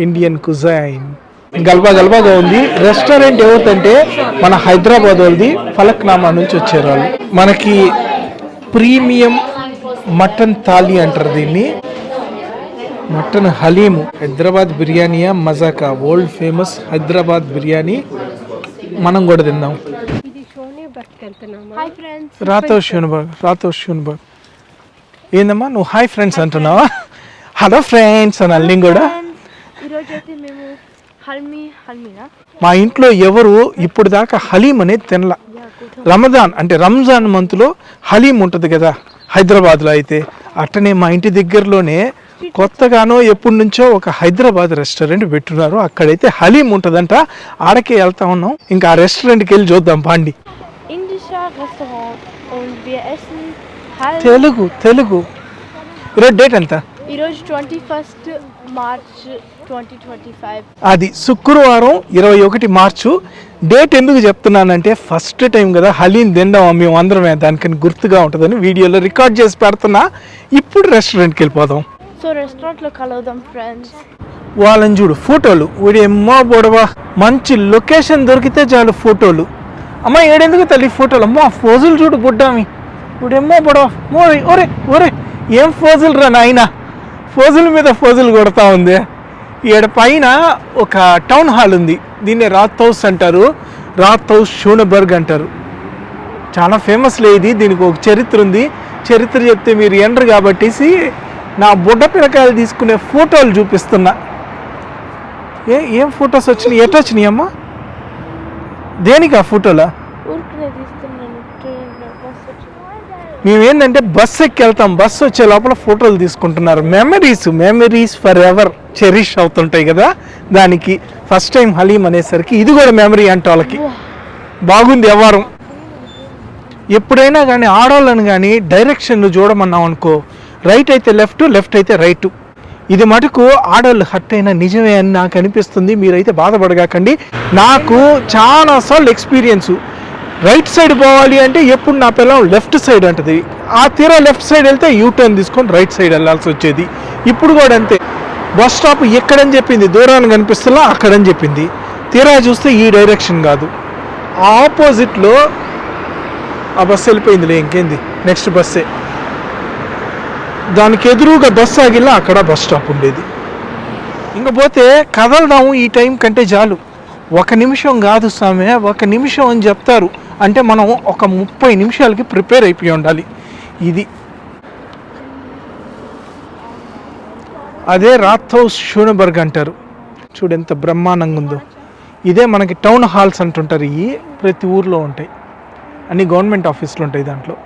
Indian cuisine గల్బాగా ఉంది. Restaurant ఎవరిదంటే మన హైదరాబాద్ వాళ్ళది, ఫలక్నామా నుంచి వచ్చారు వాళ్ళు. మనకి ప్రీమియం మటన్ థాలీ అంటారు దీన్ని, మటన్ హలీము. హైదరాబాద్ బిర్యానీయా మజాకా, వరల్డ్ ఫేమస్ హైదరాబాద్ బిర్యానీ. మనం కూడా తిందాం. రాతో షూన్బర్గ్ ఏందమ్మా నువ్వు హాయ్ ఫ్రెండ్స్ అంటున్నావా? హలో ఫ్రెండ్స్ అనాలి నేను కూడా. మా ఇంట్లో ఎవరు ఇప్పుడు దాకా హలీం అనేది తినల. రంజాన్ మంత్లో హలీం ఉంటుంది కదా హైదరాబాద్లో అయితే, అట్టనే మా ఇంటి దగ్గరలోనే కొత్తగానో ఎప్పటి నుంచో ఒక హైదరాబాద్ రెస్టారెంట్ పెట్టున్నారు. అక్కడైతే హలీం ఉంటుందంట, ఆడకే వెళ్తా ఉన్నాం. ఇంకా ఆ రెస్టారెంట్కి వెళ్ళి చూద్దాం పాండి. తెలుగు ఈరోజు డేట్ ఎంత? ఈరోజు 21 మార్చ్ 2025. అది శుక్రవారం 21 మార్చు. డేట్ ఎందుకు చెప్తున్నానంటే ఫస్ట్ టైం కదా హలీం తిందాం మేము అందరమే, దానికని గుర్తుగా ఉంటుందని వీడియోలో రికార్డ్ చేసి పెడుతున్నా. ఇప్పుడు రెస్టారెంట్కి వెళ్ళిపోదాం. సో రెస్టారెంట్లో కలుద్దాం ఫ్రెండ్స్. వాళ్ళని చూడు ఫోటోలు, వీడేమ్మో బొడవా, మంచి లొకేషన్ దొరికితే చాలు ఫోటోలు. అమ్మ ఏడెందుకు తల్లి ఫోటోలు? అమ్మో ఫోజులు చూడు బుడ్డామి, వీడేమ్మో బొడవా. ఒరే ఒరే ఏం ఫోజులు రా నాయన, ఫోజుల మీద ఫోజులు కొడతా ఉంది. ఈడ పైన ఒక టౌన్ హాల్ ఉంది, దీన్ని రాత్ హౌస్ అంటారు, రాత్ హౌస్ షూనబర్గ్ అంటారు. చాలా ఫేమస్ లేదు, దీనికి ఒక చరిత్ర ఉంది. చరిత్ర చెప్తే మీరు ఎండరు కాబట్టి నా బుడ్డ పిల్లకాయలు తీసుకునే ఫోటోలు చూపిస్తున్నా. ఏం ఫొటోస్ వచ్చినాయి? ఎట్లా వచ్చినాయి అమ్మా? దేనికి ఆ ఫోటోలా? మేమేంటంటే బస్సు ఎక్కి వెళ్తాం, బస్సు వచ్చే లోపల ఫోటోలు తీసుకుంటున్నారు. మెమరీస్ ఫర్ ఎవర్ చెరిష్ అవుతుంటాయి కదా, దానికి ఫస్ట్ టైం హలీం అనేసరికి ఇది కూడా మెమరీ అంటే వాళ్ళకి బాగుంది వ్యవహారం. ఎప్పుడైనా కానీ ఆడవాళ్ళని కానీ డైరెక్షన్లు చూడమన్నాం అనుకో, రైట్ అయితే లెఫ్ట్, లెఫ్ట్ అయితే రైట్. ఇది మటుకు ఆడవాళ్ళు హర్ట్ అయినా నిజమే అని నాకు అనిపిస్తుంది. మీరైతే బాధపడగాకండి. నాకు చాలాసార్లు ఎక్స్పీరియన్సు. రైట్ సైడ్ పోవాలి అంటే ఎప్పుడు నా పిల్లలు లెఫ్ట్ సైడ్ అంటది, ఆ తీరా లెఫ్ట్ సైడ్ వెళ్తే యూటర్న్ తీసుకొని రైట్ సైడ్ వెళ్ళాల్సి వచ్చేది. ఇప్పుడు కూడా అంతే, బస్ స్టాప్ ఎక్కడని చెప్పింది, దూరాన్ని కనిపిస్తున్నా అక్కడని చెప్పింది, తీరా చూస్తే ఈ డైరెక్షన్ కాదు, ఆపోజిట్లో ఆ బస్సు వెళ్ళిపోయిందిలే, ఇంకేంది నెక్స్ట్ బస్సే. దానికి ఎదురుగా బస్సు ఆగిలా అక్కడ బస్ స్టాప్ ఉండేది. ఇంకపోతే కదలదాము ఈ టైం కంటే చాలు. 1 నిమిషం కాదు సామె, 1 నిమిషం అని చెప్తారు అంటే మనం ఒక 30 నిమిషాలకి ప్రిపేర్ అయిపోయి ఉండాలి. ఇది అదే రాత్ హౌస్ షూనబర్గ్ అంటారు. చూడు ఎంత బ్రహ్మాండంగా ఉందో. ఇదే మనకి టౌన్ హాల్స్ అంటుంటారు, ఇవి ప్రతి ఊర్లో ఉంటాయి, అన్ని గవర్నమెంట్ ఆఫీసులు ఉంటాయి దాంట్లో.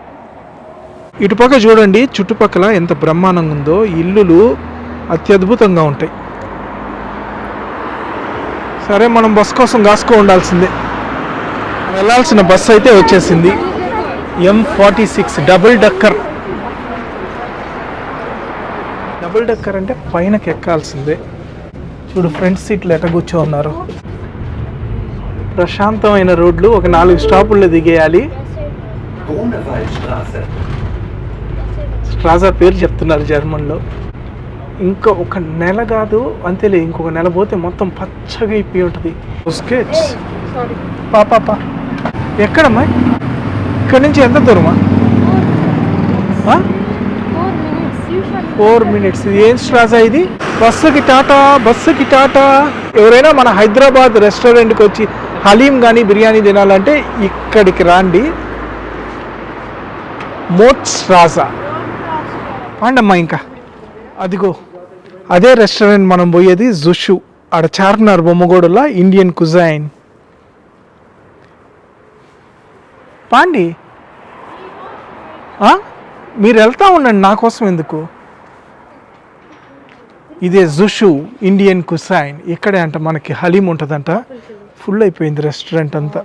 ఇటుపక్క చూడండి చుట్టుపక్కల ఎంత బ్రహ్మాండంగా ఉందో, ఇల్లులు అత్యద్భుతంగా ఉంటాయి. సరే మనం బస్ కోసం కాసుకో ఉండాల్సిందే. వెళ్ళాల్సిన బస్సు అయితే వచ్చేసింది, M46 double decker. Double decker అంటే పైనకి ఎక్కాల్సిందే. చూడు ఫ్రంట్ సీట్లు ఎట కూర్చో ఉన్నారు. ప్రశాంతమైన రోడ్లు, ఒక 4 స్టాపుల్లో దిగేయాలి. స్ట్రాజా పేరు చెప్తున్నారు జర్మన్లో. ఇంకా ఒక నెల కాదు అంతేలే, ఇంకొక నెల పోతే మొత్తం పచ్చగా అయిపోయి ఉంటుంది. పాపా ఎక్కడమ్మా? ఇక్కడ నుంచి ఎంత దూరమా? 4 minutes. ఏం స్ట్రాజా ఇది? బస్సుకి టాటా. ఎవరైనా మన హైదరాబాద్ రెస్టారెంట్కి వచ్చి హలీం కానీ బిర్యానీ తినాలంటే ఇక్కడికి రాండి, మోట్ స్ట్రాజా పాండమ్మా. ఇంకా అదిగో అదే రెస్టారెంట్ మనం పోయేది, జుషు. ఆడ చార్మినార్ బొమ్మగోడులా ఇండియన్ కుజైన్. పాండి మీరు వెళ్తా ఉండండి, నా కోసం ఎందుకు. ఇదే జుషు ఇండియన్ కుజైన్. ఇక్కడే అంట మనకి హలీం ఉంటుందంట. ఫుల్ అయిపోయింది రెస్టారెంట్ అంతా.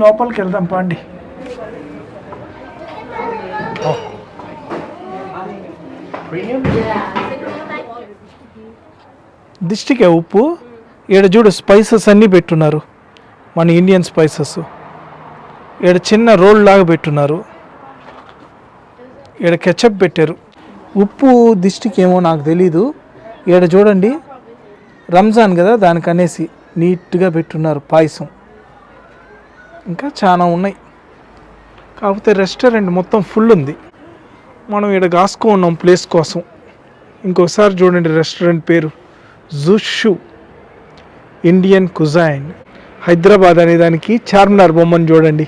లోపలికి వెళ్దాం పాండి. దిష్టికే ఉప్పు. ఈడ చూడు స్పైసెస్ అన్నీ పెట్టున్నారు, మన ఇండియన్ స్పైసెస్. ఈడ చిన్న రోల్ లాగా పెట్టున్నారు, ఈడ కెచప్ పెట్టారు. ఉప్పు దిష్టికి ఏమో నాకు తెలీదు, ఈడ చూడండి, రంజాన్ కదా దానికి అనేసి నీట్గా పెట్టున్నారు పాయసం. ఇంకా చాలా ఉన్నాయి, కాకపోతే రెస్టారెంట్ మొత్తం ఫుల్ ఉంది. మనం ఇక్కడ కాసుకో ఉన్నాం ప్లేస్ కోసం. ఇంకొకసారి చూడండి రెస్టారెంట్ పేరు జుషు ఇండియన్ కుజైన్. హైదరాబాద్ అనే దానికి చార్మినార్ బొమ్మను చూడండి,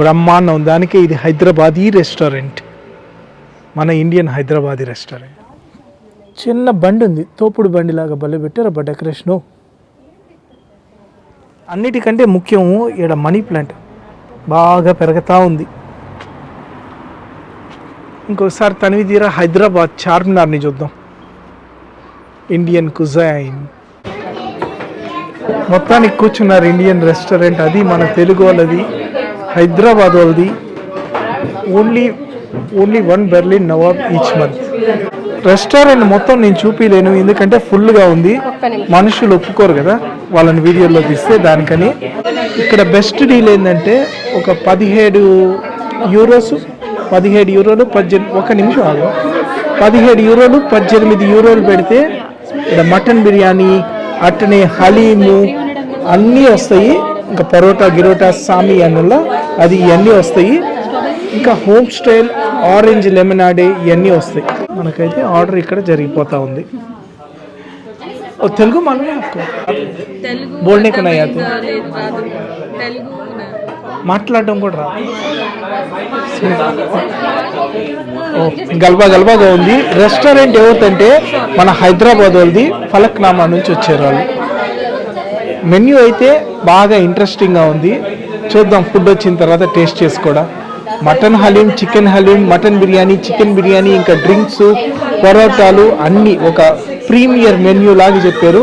బ్రహ్మాండం. దానికే ఇది హైదరాబాదీ రెస్టారెంట్, మన ఇండియన్ హైదరాబాదీ రెస్టారెంట్. చిన్న బండి ఉంది, తోపుడు బండి లాగా భలే పెట్టారు అబ్బా డెకరేషను. అన్నిటికంటే ముఖ్యం ఇక్కడ మనీ ప్లాంట్ బాగా పెరుగుతూ ఉంది. ఇంకోసారి తనివి తీరా హైదరాబాద్ చార్మినార్ని చూద్దాం. ఇండియన్ కుజైన్ మొత్తానికి కూర్చున్నారు. ఇండియన్ రెస్టారెంట్ అది మన తెలుగు వాళ్ళది, హైదరాబాద్ వాళ్ళది. Only 1 Berlin Nawab each month. Restaurant మొత్తం నేను చూపించలేను ఎందుకంటే ఫుల్గా ఉంది, మనుషులు ఒప్పుకోరు కదా వాళ్ళని వీడియోలో తీస్తే, దానికని. ఇక్కడ బెస్ట్ డీల్ ఏంటంటే ఒక 17 యూరోలు 18, ఒక నిమిషం ఆగు, 17 యూరోలు 18 యూరోలు పెడితే ఇక్కడ మటన్ బిర్యానీ, అట్టనే హలీము అన్నీ వస్తాయి. ఇంకా పరోటా గిరోటా సామి అన్నుల్లో అది ఇవన్నీ వస్తాయి. ఇంకా హోమ్ స్టైల్ ఆరెంజ్ లెమనాడే ఇవన్నీ వస్తాయి. మనకైతే ఆర్డర్ ఇక్కడ జరిగిపోతూ ఉంది. తెలుగు మనమే బోల్నే కొన్నాయి, మాట్లాడడం కూడా రా, గల్బాగా ఉంది. రెస్టారెంట్ ఎవరిదంటే మన హైదరాబాద్ వాళ్ళది, ఫలక్నామా నుంచి వచ్చారు వాళ్ళు. మెన్యూ అయితే బాగా ఇంట్రెస్టింగ్గా ఉంది, చూద్దాం ఫుడ్ వచ్చిన తర్వాత టేస్ట్ చేసుకోవడం. Mutton haleem, chicken haleem, mutton biryani, chicken biryani, ఇంకా డ్రింక్స్, పరోటాలు అన్నీ ఒక ప్రీమియర్ మెన్యూ లాగా చెప్పారు.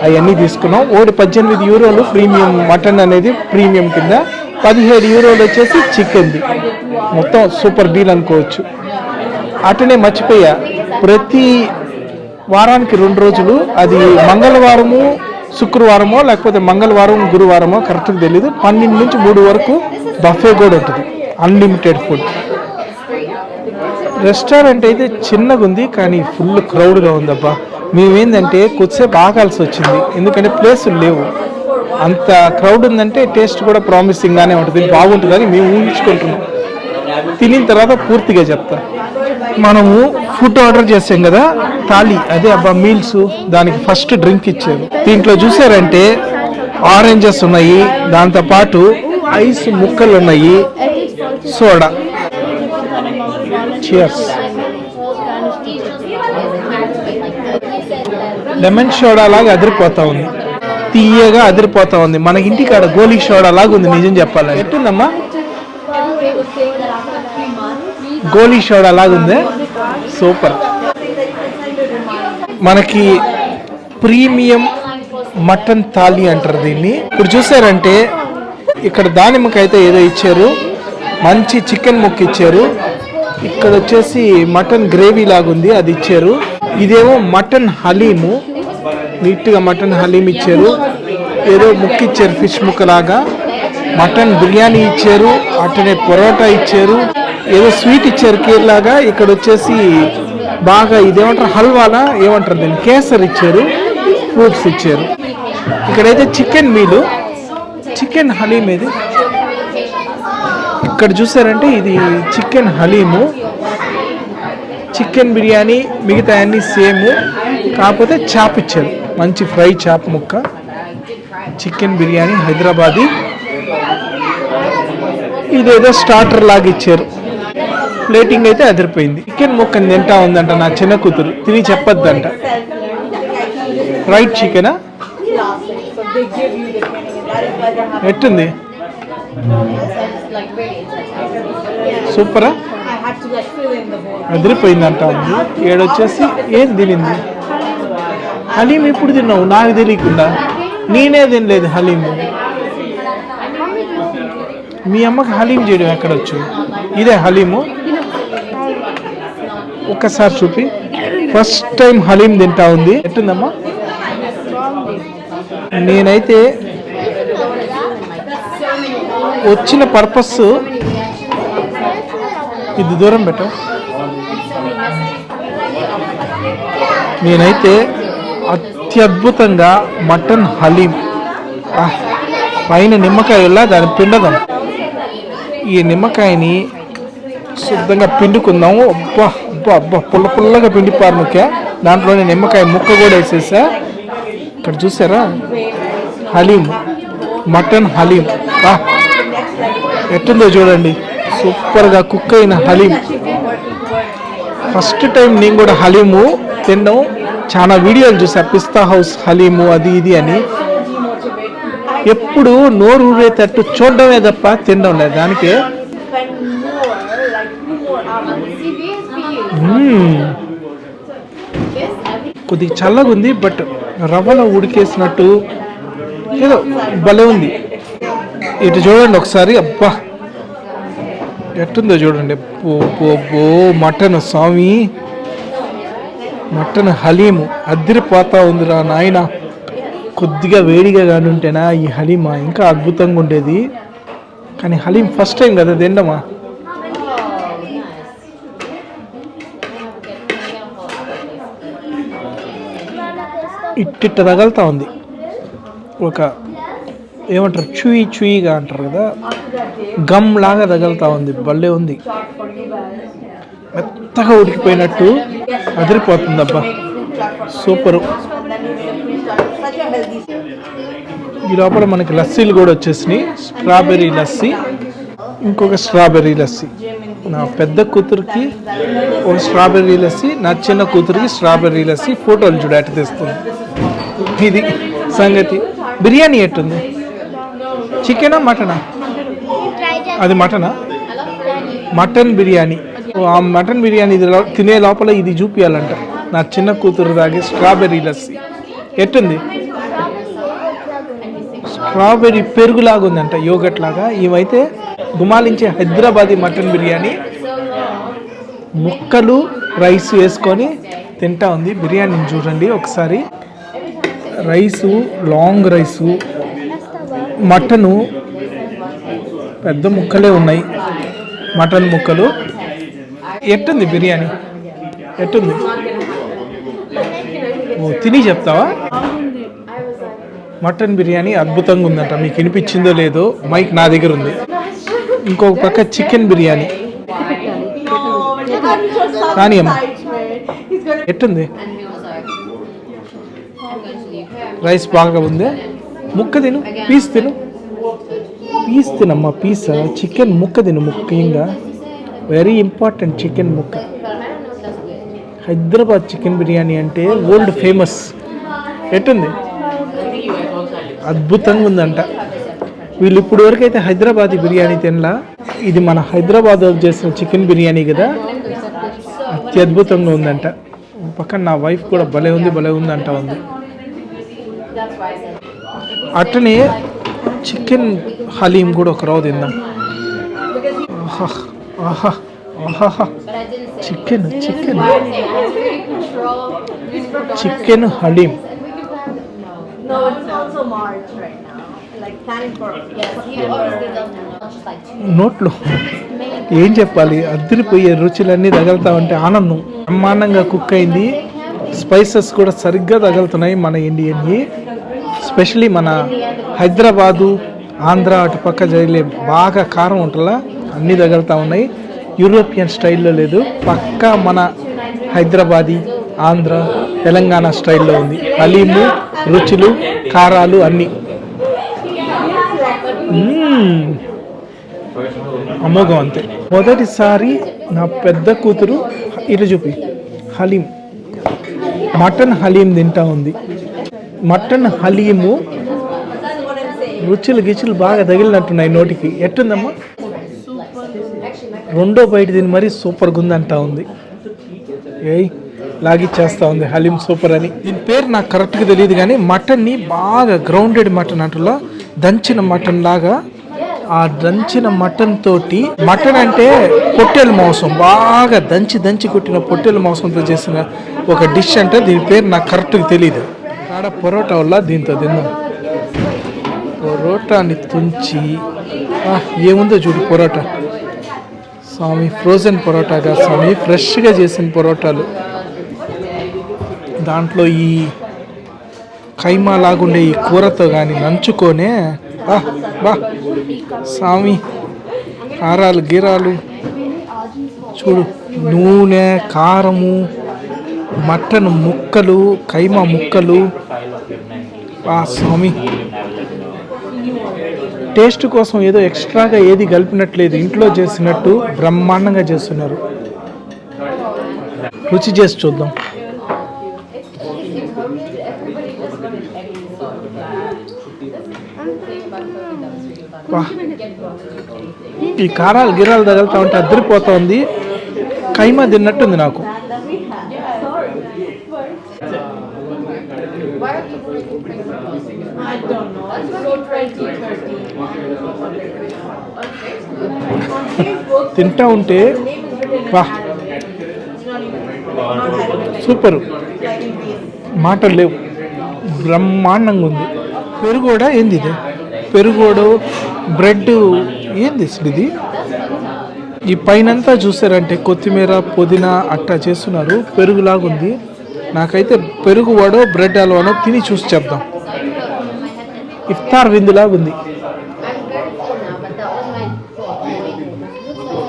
అవన్నీ తీసుకున్నాం. 18 యూరోలు ప్రీమియం మటన్ అనేది ప్రీమియం కింద, 17 యూరోలు వచ్చేసి చికెన్ది. మొత్తం సూపర్ డీల్ అనుకోవచ్చు. అటనే మర్చిపోయా, ప్రతి వారానికి 2 రోజులు, అది మంగళవారము శుక్రవారమో లేకపోతే మంగళవారం గురువారమో కరెక్ట్గా తెలీదు, 12 నుంచి 3 వరకు బఫే కూడా ఉంటుంది, అన్లిమిటెడ్ ఫుడ్. రెస్టారెంట్ అయితే చిన్నగా ఉంది కానీ ఫుల్ క్రౌడ్గా ఉందబ్బా. మేమేందంటే కొద్దిసేపు ఆగాల్సి వచ్చింది ఎందుకంటే ప్లేసులు లేవు. అంత క్రౌడ్ ఉందంటే టేస్ట్ కూడా ప్రామిసింగ్గానే ఉంటుంది, బాగుంటుందని మేము ఊహించుకుంటున్నాం. తినిన తర్వాత పూర్తిగా చెప్తా. మనము ఫుడ్ ఆర్డర్ చేసాం కదా, థాలీ అదే అబ్బా మీల్స్, దానికి ఫస్ట్ డ్రింక్ ఇచ్చారు. దీంట్లో చూసారంటే ఆరెంజెస్ ఉన్నాయి, దాంతోపాటు ఐస్ ముక్కలు ఉన్నాయి, సోడా. చియర్స్. లెమన్ సోడా లాగా అదిరిపోతా ఉంది, తీయగా అదిరిపోతా ఉంది. మన ఇంటికాడ గోలీ సోడా లాగా ఉంది నిజం చెప్పాలని. ఎట్టుందమ్మా? గోలీ సోడా లాగా ఉంది, సూపర్. మనకి ప్రీమియం మటన్ థాలీ అంటారు దీన్ని. ఇప్పుడు చూసారంటే ఇక్కడ దానిమ్మకైతే ఏదో ఇచ్చారు, మంచి చికెన్ ముక్క ఇచ్చారు. ఇక్కడ వచ్చేసి మటన్ గ్రేవీ లాగా ఉంది, అది ఇచ్చారు. ఇదేమో మటన్ హలీము, నీట్గా మటన్ హలీం ఇచ్చారు. ఏదో ముక్క ఇచ్చారు ఫిష్ ముక్క లాగా. మటన్ బిర్యానీ ఇచ్చారు, అట్టనే పొరోటా ఇచ్చారు, ఏదో స్వీట్ ఇచ్చారు కేర్లాగా. ఇక్కడ వచ్చేసి బాగా ఇదేమంటారు హల్వాలా ఏమంటారు దీన్ని, కేసర్ ఇచ్చారు, ఫ్రూట్స్ ఇచ్చారు. ఇక్కడైతే చికెన్ మీలు, చికెన్ హలీం. ఇది ఇక్కడ చూసారంటే ఇది చికెన్ హలీము, చికెన్ బిర్యానీ, మిగతా అన్నీ సేమ్, కాకపోతే చాప్ ఇచ్చారు, మంచి ఫ్రై చాప్ ముక్క. చికెన్ బిర్యానీ హైదరాబాదీ. ఇదేదో స్టార్టర్ లాగా ఇచ్చారు. ప్లేటింగ్ అయితే అదిరిపోయింది. చికెన్ ముక్కని తింటా ఉందంట నా చిన్న కూతురు, తిని చెప్పొద్దంట. ఫ్రైడ్ చికెనా? ఎట్టుంది? సూపరా? అదిరిపోయిందంట ఉంది. ఏడొచ్చేసి ఏం తినింది? హలీం ఎప్పుడు తిన్నావు నాకు తెలియకుండా? నేనే తినలేదు హలీము. మీ అమ్మకి హలీం చేయడం ఎక్కడొచ్చు? ఇదే హలీము? ఒక్కసారి చూపి. ఫస్ట్ టైం హలీం తింటా ఉంది. ఎట్టుందమ్మా? నేనైతే వచ్చిన పర్పస్ ఇది దూరం పెట్ట. నేనైతే అత్యద్భుతంగా మటన్ హలీం. పైన నిమ్మకాయ వల్ల దాని పిండదాం. ఈ నిమ్మకాయని శుద్ధంగా పిండుకుందాము. అబ్బా అబ్బా అబ్బా పుల్ల పుల్లగా పిండిపారు ముఖ్య. దాంట్లోనే నిమ్మకాయ ముక్క కూడా వేసేసా. ఇక్కడ చూసారా హలీం, మటన్ హలీం. ఎట్టుందో చూడండి, సూపర్గా కుక్ అయిన హలీం. ఫస్ట్ టైం నేను కూడా హలీము తినడం. చాలా వీడియోలు చూసా, పిస్తా హౌస్ హలీము అది ఇది అని. ఎప్పుడు నోరు ఊరేటట్టు చూడడమే తప్ప తినడం లేదు. దానికే కొద్దిగా చల్లగా ఉంది, బట్ రవ్వలో ఉడికేసినట్టు ఏదో భలే ఉంది. ఇటు చూడండి ఒకసారి. అబ్బా ఎట్టుందో చూడండి. మటన్ స్వామి, మటన్ హలీము అదిరిపోతా ఉందిరా నాయన. కొద్దిగా వేడిగా కానీ ఉంటేనా ఈ హలీమా ఇంకా అద్భుతంగా ఉండేది. కానీ హలీం ఫస్ట్ టైం కదా తినడమా. ఇట్టిట్ట తగలుతా ఉంది. ఒక ఏమంటారు, చూయిగా అంటారు కదా, గమ్ లాగా తగులుతా ఉంది. భలే ఉంది, మెత్తగా ఉడికిపోయినట్టు అదిరిపోతుంది. అబ్బా సూపరు. ఈ లోపల మనకి లస్సీలు కూడా వచ్చేసినాయి. స్ట్రాబెర్రీ లస్సీ, ఇంకొక స్ట్రాబెర్రీ లస్సీ. నా పెద్ద కూతురికి ఒక స్ట్రాబెర్రీ లస్సీ, నా చిన్న కూతురికి స్ట్రాబెర్రీ లస్సీ. ఫోటోలు చూడ అటు తెస్తుంది. ఇది సంగతి. బిర్యానీ ఎట్టుంది? చికెనా మటనా? అది మటనా? మటన్ బిర్యానీ. ఆ మటన్ బిర్యానీ ఇది తినే లోపల ఇది చూపించాలంట. నా చిన్న కూతురు తాగే స్ట్రాబెర్రీ లస్సీ ఎట్టుంది? స్ట్రాబెర్రీ పెరుగులాగా ఉందంట, యోగట్ లాగా. ఇవైతే గుమాలించే హైదరాబాదీ మటన్ బిర్యానీ. ముక్కలు రైస్ వేసుకొని తింటా ఉంది. బిర్యానీని చూడండి ఒకసారి. రైసు, లాంగ్ రైసు, మటను పెద్ద ముక్కలే ఉన్నాయి, మటన్ ముక్కలు. ఎట్టుంది బిర్యానీ? ఎట్టుంది? ఓ తిని చెప్తావా? మటన్ బిర్యానీ అద్భుతంగా ఉందంట. మీకు వినిపించిందో లేదో, మైక్ నా దగ్గర ఉంది. ఇంకొక పక్క చికెన్ బిర్యానీ. కానీ అమ్మ ఎట్టుంది? రైస్ బాగా ఉంది. ముక్క తిను, పీస్ తిను, పీస్ తినమ్మా. పీస్ చికెన్ ముక్క తిను ముఖ్యంగా. వెరీ ఇంపార్టెంట్ చికెన్ ముక్క. హైదరాబాద్ చికెన్ బిర్యానీ అంటే వరల్డ్ ఫేమస్. ఎట్టుంది? అద్భుతంగా ఉందంట. వీళ్ళు ఇప్పుడు వరకు అయితే హైదరాబాదీ బిర్యానీ తినలా. ఇది మన హైదరాబాద్ చేసిన చికెన్ బిర్యానీ కదా, అత్యద్భుతంగా ఉందంట. పక్కన నా వైఫ్ కూడా భలే ఉంది అంట ఉంది. అట్లనే చికెన్ హలీం కూడా ఒక రోజు తిందాం. చికెన్ హలీం. నోట్లో ఏం చెప్పాలి, అద్దరిపోయే రుచులన్నీ తగులుతా ఉంటే ఆనందం. బ్రహ్మాండంగా కుక్ అయింది. స్పైసెస్ కూడా సరిగ్గా తగులుతున్నాయి మన ఇండియన్వి. స్పెషలీ మన హైదరాబాదు, ఆంధ్ర అటు పక్క జరిగే బాగా కారం ఉంటుందా, అన్నీ తగులుతూ ఉన్నాయి. యూరోపియన్ స్టైల్లో లేదు, పక్కా మన హైదరాబాదీ, ఆంధ్ర, తెలంగాణ స్టైల్లో ఉంది. హలీము, రుచులు, కారాలు అన్నీ అమోఘం అంతే. మొదటిసారి నా పెద్ద కూతురు ఇటు చూపి హలీం, మటన్ హలీం తింటా ఉంది. మటన్ హలీము రుచులు గిచులు బాగా తగిలినట్టున్నాయి నోటికి. ఎట్టుందమ్మా? రెండో బయట తిని మరీ సూపర్గా ఉందంటా ఉంది. లాగిచ్చేస్తూ ఉంది హలీం సూపర్ అని. దీని పేరు నాకు కరెక్ట్గా తెలియదు కానీ మటన్ని బాగా గ్రౌండెడ్ మటన్ అంటులా, దంచిన మటన్ లాగా. ఆ దంచిన మటన్ తోటి, మటన్ అంటే పొట్టేల మాంసం, బాగా దంచి కొట్టిన పొట్టేల మాంసంతో చేసిన ఒక డిష్ అంటే దీని పేరు నాకు కరెక్ట్గా తెలియదు. ఆడ పొరోటా వల్ల దీంతో తిన్నాం. పొరోటాని తుంచి ఏముందో చూడు పొరోటా స్వామి. ఫ్రోజన్ పొరోటాగా స్వామి, ఫ్రెష్గా చేసిన పొరోటాలు. దాంట్లో ఈ కైమా లాగుండే ఈ కూరతో కానీ నంచుకొనే బా బా స్వామి, కారాలు గీరాలు చూడు, నూనె, కారము, మటన్ ముక్కలు, కైమా ముక్కలు. ఆ స్వామి, టేస్ట్ కోసం ఏదో ఎక్స్ట్రాగా ఏది కలిపినట్లేదు, ఇంట్లో చేసినట్టు బ్రహ్మాండంగా చేస్తున్నారు. రుచి చేసి చూద్దాం. ఈ కారాలు గిరాలు తగులుతా ఉంటే అద్దరిపోతా ఉంది. కైమా తిన్నట్టుంది నాకు. తింటా ఉంటే వా సూపర్, మాటలు లేవు, బ్రహ్మాండంగా ఉంది. పెరుగు కూడా ఏంది ఇది? పెరుగోడు బ్రెడ్ ఏంది అసలు ఇది? ఈ పైనంతా చూసారంటే కొత్తిమీర, పుదీనా అట్టా చేస్తున్నారు, పెరుగులాగుంది. నాకైతే పెరుగు వడో బ్రెడ్ హల్వానో తిని చూసి చెప్దాం. ఇఫ్తార్ విందులాగుంది.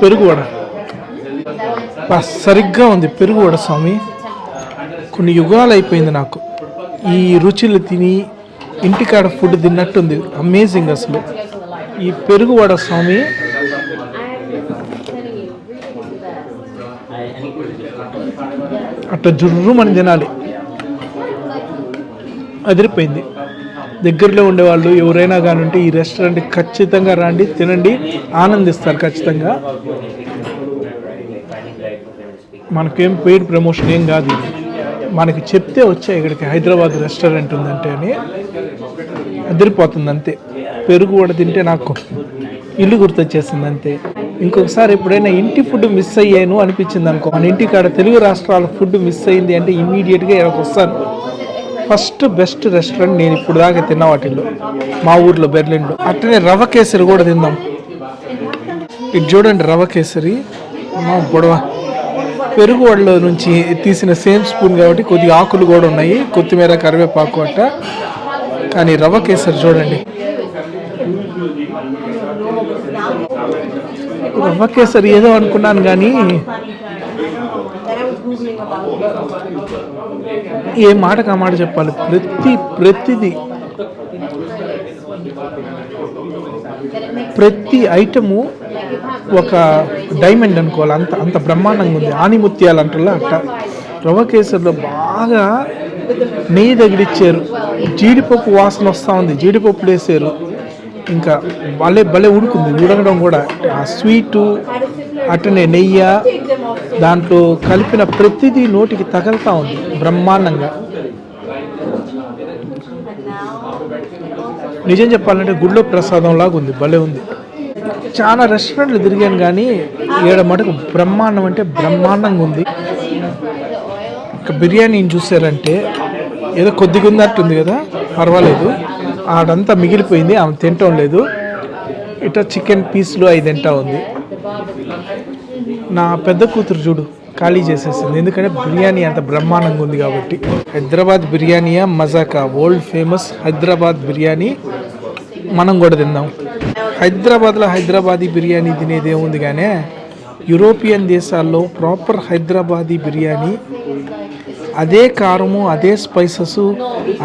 పెరుగు వడ సరిగ్గా ఉంది. పెరుగు వడ స్వామి, కొన్ని యుగాలు అయిపోయింది నాకు ఈ రుచులు తిని. ఇంటికాడ ఫుడ్ తిన్నట్టుంది, అమేజింగ్ అసలు. ఈ పెరుగు వడ స్వామి అట్లా జుర్రుమని తినాలి, అదిరిపోయింది. దగ్గరలో ఉండేవాళ్ళు ఎవరైనా కానీ ఉంటే ఈ రెస్టారెంట్కి ఖచ్చితంగా రండి, తినండి, ఆనందిస్తారు ఖచ్చితంగా. మనకేం పెయిడ్ ప్రమోషన్ ఏం కాదు, మనకి చెప్తే వచ్చాయి ఇక్కడికి హైదరాబాద్ రెస్టారెంట్ ఉందంటే అని, అదిరిపోతుంది అంతే. పెరుగు వడ తింటే నాకు ఇల్లు గుర్తొచ్చేసింది అంతే. ఇంకొకసారి ఎప్పుడైనా ఇంటి ఫుడ్ మిస్ అయ్యాను అనిపించింది అనుకో, మన ఇంటికాడ తెలుగు రాష్ట్రాల ఫుడ్ మిస్ అయింది అంటే ఇమ్మీడియట్గా ఇక్కడికి వస్తాను. ఫస్ట్ బెస్ట్ రెస్టారెంట్ నేను ఇప్పుడు దాకా తిన్న వాటిల్లో మా ఊర్లో బెర్లిన్లో. అట్లనే రవ కేసరి కూడా తిందాం. ఇది చూడండి, రవ కేసరి పొడవ. పెరుగు వడలో నుంచి తీసిన సేమ్ స్పూన్ కాబట్టి కొద్దిగా ఆకులు కూడా ఉన్నాయి, కొత్తిమీర, కరివేపాకు అట్ట. కానీ రవ కేసరి చూడండి, రవ కేసరి ఏదో అనుకున్నాను కానీ ఏ మాటకు ఆ మాట చెప్పాలి. ప్రతి ఐటము ఒక డైమండ్ అనుకోవాలి, అంత బ్రహ్మాండంగా ఉంది. ఆనిముత్యాలు అంటారు అట్ట. రవ కేసరిలో బాగా నెయ్యి తగిలిచ్చారు, జీడిపప్పు వాసన వస్తూ ఉంది, జీడిపప్పులు వేసారు. ఇంకా భలే ఉడుకుంది, ఉడకడం కూడా. ఆ స్వీటు అట్టనే నెయ్యి దాంట్లో కలిపిన ప్రతిదీ నోటికి తగలుతూ ఉంది బ్రహ్మాండంగా. నిజం చెప్పాలంటే గుళ్ళో ప్రసాదం లాగా ఉంది, భలే ఉంది. చాలా రెస్టారెంట్లు తిరిగాను కానీ ఏడ మటుకు బ్రహ్మాండం అంటే బ్రహ్మాండంగా ఉంది. ఇక బిర్యానీని చూసారంటే ఏదో కొద్దిగా ఉన్నట్టుంది కదా, పర్వాలేదు. ఆడంతా మిగిలిపోయింది, ఆమె తింటం లేదు. ఇట్లా చికెన్ పీస్లు 5 తింటా ఉంది. నా పెద్ద కూతురు చూడు ఖాళీ చేసేసింది, ఎందుకంటే బిర్యానీ అంత బ్రహ్మాండంగా ఉంది కాబట్టి. హైదరాబాద్ బిర్యానీయా మజాకా, వరల్డ్ ఫేమస్ హైదరాబాద్ బిర్యానీ మనం కూడా తిందాం. హైదరాబాద్లో హైదరాబాదీ బిర్యానీ తినేది ఏముంది కానీ యూరోపియన్ దేశాల్లో ప్రాపర్ హైదరాబాదీ బిర్యానీ, అదే కారము, అదే స్పైసెస్,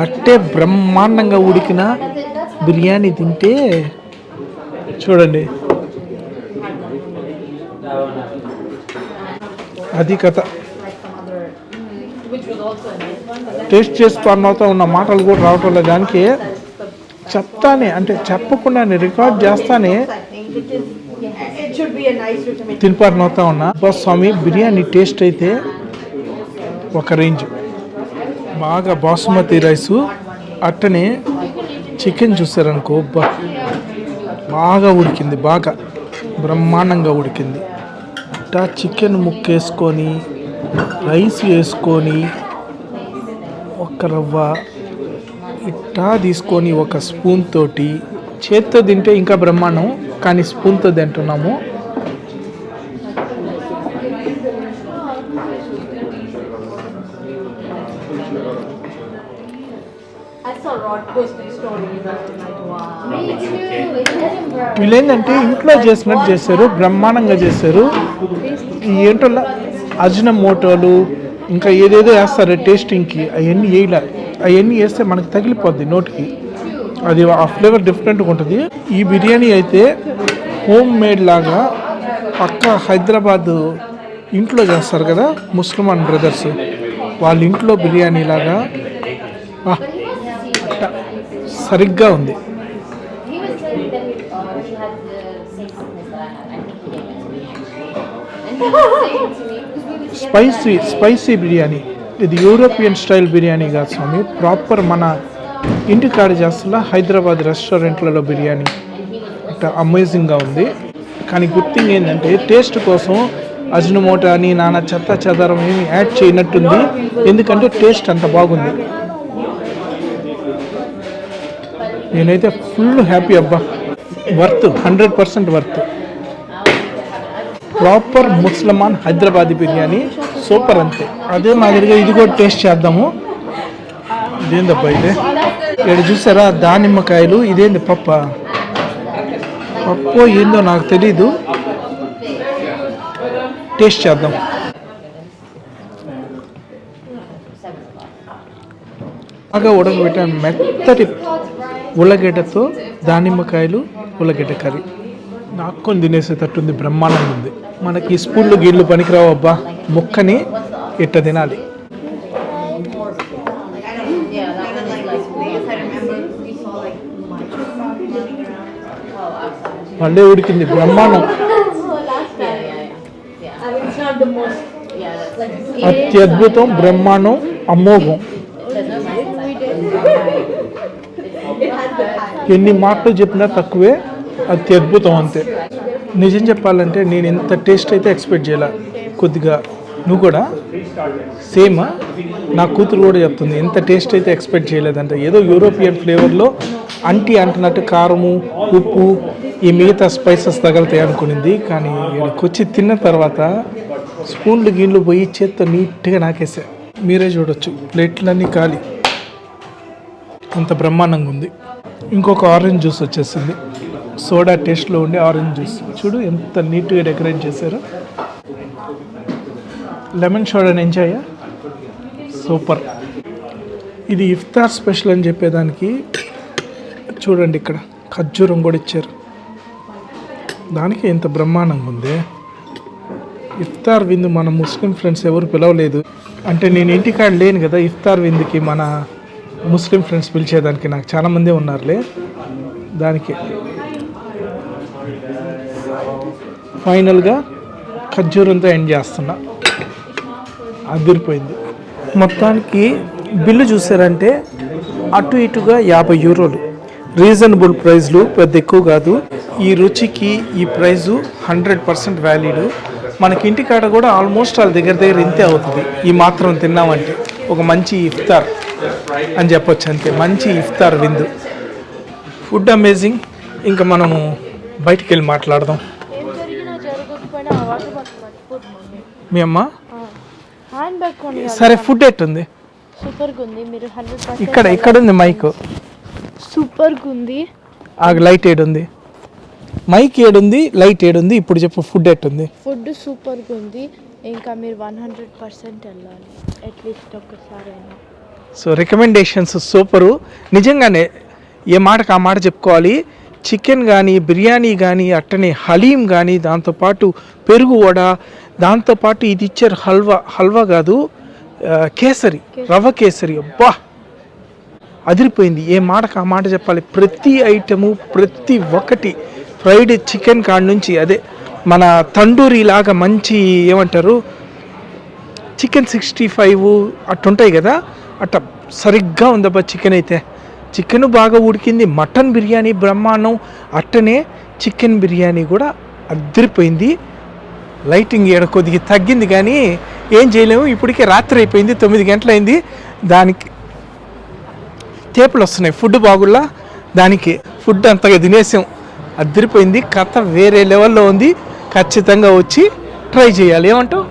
అట్టే బ్రహ్మాండంగా ఉడికిన బిర్యానీ తింటే చూడండి, అది కథ. టేస్ట్ చేసుకున్నతో ఉన్న మాటలు కూడా రావటం లేదు. దానికి చెప్తానే, అంటే చెప్పకుండా రికార్డ్ చేస్తానే తినిపారినవుతా ఉన్నా. స్వామి బిర్యానీ టేస్ట్ అయితే ఒక రేంజ్. బాగా బాసుమతి రైసు, అట్టనే చికెన్ చూసారనుకో బాగా ఉడికింది, బాగా బ్రహ్మాండంగా ఉడికింది. ఇట్టా చికెన్ ముక్కేసుకొని రైస్ వేసుకొని ఒక రవ్వ ఇట్టా తీసుకొని ఒక స్పూన్ తోటి, చేత్తో తింటే ఇంకా బ్రహ్మాండం, కానీ స్పూన్తో తింటున్నాము. వీళ్ళు ఏంటంటే ఇంట్లో చేసినట్టు చేశారు, బ్రహ్మాండంగా చేశారు. ఏంటో అజినమోటోలు ఇంకా ఏదేదో వేస్తారు టేస్టింగ్కి, అవన్నీ వేయాలి. అవన్నీ వేస్తే మనకి తగిలిపోద్ది నోటికి, అది ఆ ఫ్లేవర్ డిఫరెంట్గా ఉంటుంది. ఈ బిర్యానీ అయితే హోమ్ మేడ్ లాగా పక్క హైదరాబాద్ ఇంట్లో చేస్తారు కదా ముస్లిమాన్ బ్రదర్స్, వాళ్ళ ఇంట్లో బిర్యానీ లాగా సరిగ్గా ఉంది. స్పైసీ బిర్యానీ. ఇది యూరోపియన్ స్టైల్ బిర్యానీ కాదు స్వామి, ప్రాపర్ మన ఇంటికాడ చేస్తున్న హైదరాబాద్ రెస్టారెంట్లలో బిర్యానీ అంటే అమేజింగ్గా ఉంది. కానీ గుడ్ థింగ్ ఏంటంటే టేస్ట్ కోసం అజినమోటో అని నానా చెత్త చెదారం ఏమి యాడ్ చేయనట్టుంది, ఎందుకంటే టేస్ట్ అంత బాగుంది. నేనైతే ఫుల్ హ్యాపీ అబ్బా, వర్త్ 100% వర్త్. ప్రాపర్ ముస్లిమాన్ హైదరాబాదీ బిర్యానీ సూపర్ అంతే. అదే మాదిరిగా ఇది కూడా టేస్ట్ చేద్దాము. ఇదేందబ్బా ఇదే, ఇక్కడ చూసారా దానిమ్మకాయలు, ఇదేంది పప్పు ఏందో నాకు తెలీదు, టేస్ట్ చేద్దాం. బాగా ఉడకబెట్టాను మెత్తటి ఉల్లగడ్డతో దానిమ్మకాయలు ఉల్లగడ్డ కర్రీ, నాక్కొని తినేసేటట్టుంది, బ్రహ్మాండంగా ఉంది. మనకి స్పూన్లు గిళ్ళు పనికిరావు అబ్బా, ముక్కని ఇట్ట తినాలి. మళ్ళీ ఉడికింది, బ్రహ్మాండం, అత్యద్భుతం, బ్రహ్మాండం, అమోఘం. ఎన్ని మాటలు చెప్పినా తక్కువే, అత్యద్భుతం అంతే. నిజం చెప్పాలంటే నేను ఎంత టేస్ట్ అయితే ఎక్స్పెక్ట్ చేయాల. కొద్దిగా నువ్వు కూడా సేమ్, నా కూతురు కూడా చెప్తుంది ఎంత టేస్ట్ అయితే ఎక్స్పెక్ట్ చేయలేదంటే, ఏదో యూరోపియన్ ఫ్లేవర్లో అంటున్నట్టు కారము ఉప్పు ఈ మిగతా స్పైసెస్ తగలుతాయి అనుకునింది. కానీ ఇక్కడికి వచ్చి తిన్న తర్వాత స్పూన్లు గిన్నెలు పోయి చేత్తో నీట్గా నాకేసా. మీరే చూడొచ్చు ప్లేట్లన్నీ ఖాళీ, అంత బ్రహ్మాండంగా ఉంది. ఇంకొక ఆరెంజ్ జ్యూస్ వచ్చేసింది, సోడా టేస్ట్లో ఉండే ఆరెంజ్ జ్యూస్. చూడు ఎంత నీట్గా డెకరేట్ చేశారో. లెమన్ సోడాని ఎంజాయ్, సూపర్. ఇది ఇఫ్తార్ స్పెషల్ అని చెప్పేదానికి చూడండి ఇక్కడ ఖర్జూరం కూడా ఇచ్చారు, దానికి ఎంత బ్రహ్మాండంగా ఉంది. ఇఫ్తార్ విందు మన ముస్లిం ఫ్రెండ్స్ ఎవరు పిలవలేదు, అంటే నేను ఇంటికాడ లేను కదా ఇఫ్తార్ విందుకి మన ముస్లిం ఫ్రెండ్స్ పిలిచేదానికి, నాకు చాలామంది ఉన్నారులే. దానికి ఫైనల్గా ఖర్జూరంతో ఎండ్ చేస్తున్నా, అదిరిపోయింది. మొత్తానికి బిల్లు చూసారంటే అటు ఇటుగా 50 యూరోలు, రీజనబుల్ ప్రైస్లు, పెద్ద ఎక్కువ కాదు. ఈ రుచికి ఈ ప్రైజు 100% వ్యాలిడ్. మనకి ఇంటికాడ కూడా ఆల్మోస్ట్ వాళ్ళ దగ్గర ఇంతే అవుతుంది. ఈ మాత్రం తిన్నామంటే ఒక మంచి ఇఫ్తార్ అని చెప్పొచ్చు అంతే, మంచి ఇఫ్తార్ విందు. Food amazing. ఇంకా మనము బయటికి వెళ్ళి మాట్లాడదాం. మీ అమ్మ సరే, ఫుడ్ ఎట్టుంది? సూపర్గా ఉంది. మీరు 100% ఇక్కడ ఉంది మైక్, సూపర్గా ఉంది. లైట్ ఏడుంది, మైక్ ఏడుంది, లైట్ ఏడుంది, ఇప్పుడు చెప్పు ఫుడ్ ఎట్టుంది? ఫుడ్ సూపర్గా ఉంది. ఇంకా మీరు 100% వెళ్ళాలి అట్లీస్ట్ ఒక్కసారైనా. So recommendations super. నిజంగానే ఏ మాటకు ఆ మాట చెప్పుకోవాలి. చికెన్ కానీ బిర్యానీ కానీ అట్టనే హలీం కానీ, దాంతోపాటు పెరుగు వడ, దాంతోపాటు ఇది ఇచ్చారు హల్వా కాదు కేసరి, రవ్వ కేసరి. అబ్బా అదిరిపోయింది. ఏ మాటకు ఆ మాట చెప్పాలి. ప్రతి ఐటము ప్రతి ఒక్కటి ఫ్రైడ్ చికెన్ కాడ నుంచి, అదే మన తండూరి లాగా మంచి ఏమంటారు చికెన్ 65 అట్టుంటాయి కదా, అట్ట సరిగ్గా ఉందబ్బా చికెన్ అయితే. చికెన్ బాగా ఉడికింది. మటన్ బిర్యానీ బ్రహ్మాండం, అట్టనే చికెన్ బిర్యానీ కూడా అదిరిపోయింది. లైటింగ్ ఏడ కొద్దిగా తగ్గింది కానీ ఏం చేయలేము, ఇప్పటికే రాత్రి అయిపోయింది, 9 గంటలైంది. దానికి తేపులు వస్తున్నాయి ఫుడ్ బాగుల్లా, దానికి ఫుడ్ అంతగా తినేసాం. అదిరిపోయింది, కథ వేరే లెవెల్లో ఉంది. ఖచ్చితంగా వచ్చి ట్రై చేయాలి. ఏమంటావు?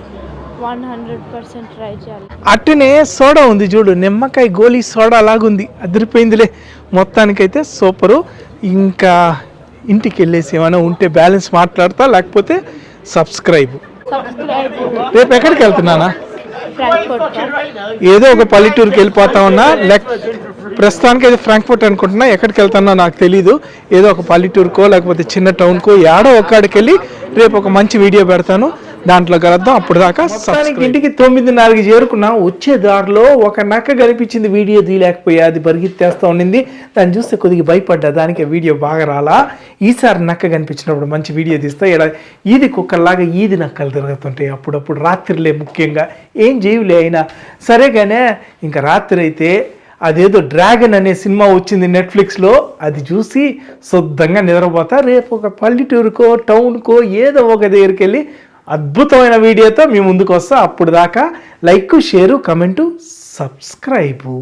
100% ట్రై చేయాలి. అట్టనే సోడా ఉంది చూడు, నిమ్మకాయ గోలీ సోడా లాగుంది, అదిరిపోయిందిలే. మొత్తానికైతే సూపరు. ఇంకా ఇంటికి వెళ్ళేసి ఏమైనా ఉంటే బ్యాలెన్స్ మాట్లాడతా, లేకపోతే సబ్స్క్రైబ్. రేపు ఎక్కడికి వెళ్తున్నానా? ఫ్రాంక్ఫర్ట్. ఏదో ఒక పల్లెటూరుకి వెళ్ళిపోతా ఉన్నా. ప్రస్తుతానికి అయితే ఫ్రాంక్ఫర్ట్ అనుకుంటున్నా, ఎక్కడికి వెళ్తానో నాకు తెలీదు. ఏదో ఒక పల్లెటూరుకో లేకపోతే చిన్న టౌన్కో ఏడో ఒక్కడికి వెళ్ళి రేపు ఒక మంచి వీడియో పెడతాను, దాంట్లో కలుద్దాం. అప్పుడు దాకా ఇంటికి 9:30 చేరుకున్నా. వచ్చే దారిలో ఒక నక్క కనిపించింది, వీడియో తీయలేకపోయా, అది పరిగెత్తేస్తా ఉండింది. దాన్ని చూస్తే కొద్దిగా భయపడ్డా, దానికి వీడియో బాగా రాలా. ఈసారి నక్క కనిపించినప్పుడు మంచి వీడియో తీస్తా. ఇలా ఈది కుక్కల్లాగా ఈది నక్కలు తిరుగుతుంటాయి అప్పుడప్పుడు, రాత్రిలే ముఖ్యంగా. ఏం చేయలే అయినా సరేగానే. ఇంకా రాత్రి అయితే అదేదో డ్రాగన్ అనే సినిమా వచ్చింది నెట్ఫ్లిక్స్లో, అది చూసి శుద్ధంగా నిద్రపోతా. రేపు ఒక పల్లెటూరుకో టౌన్కో ఏదో ఒక దగ్గరికి వెళ్ళి అద్భుతమైన వీడియోతో మీ ముందుకు వస్తా. అప్పుడు దాకా లైక్, షేరు, కమెంటు, సబ్స్క్రైబు.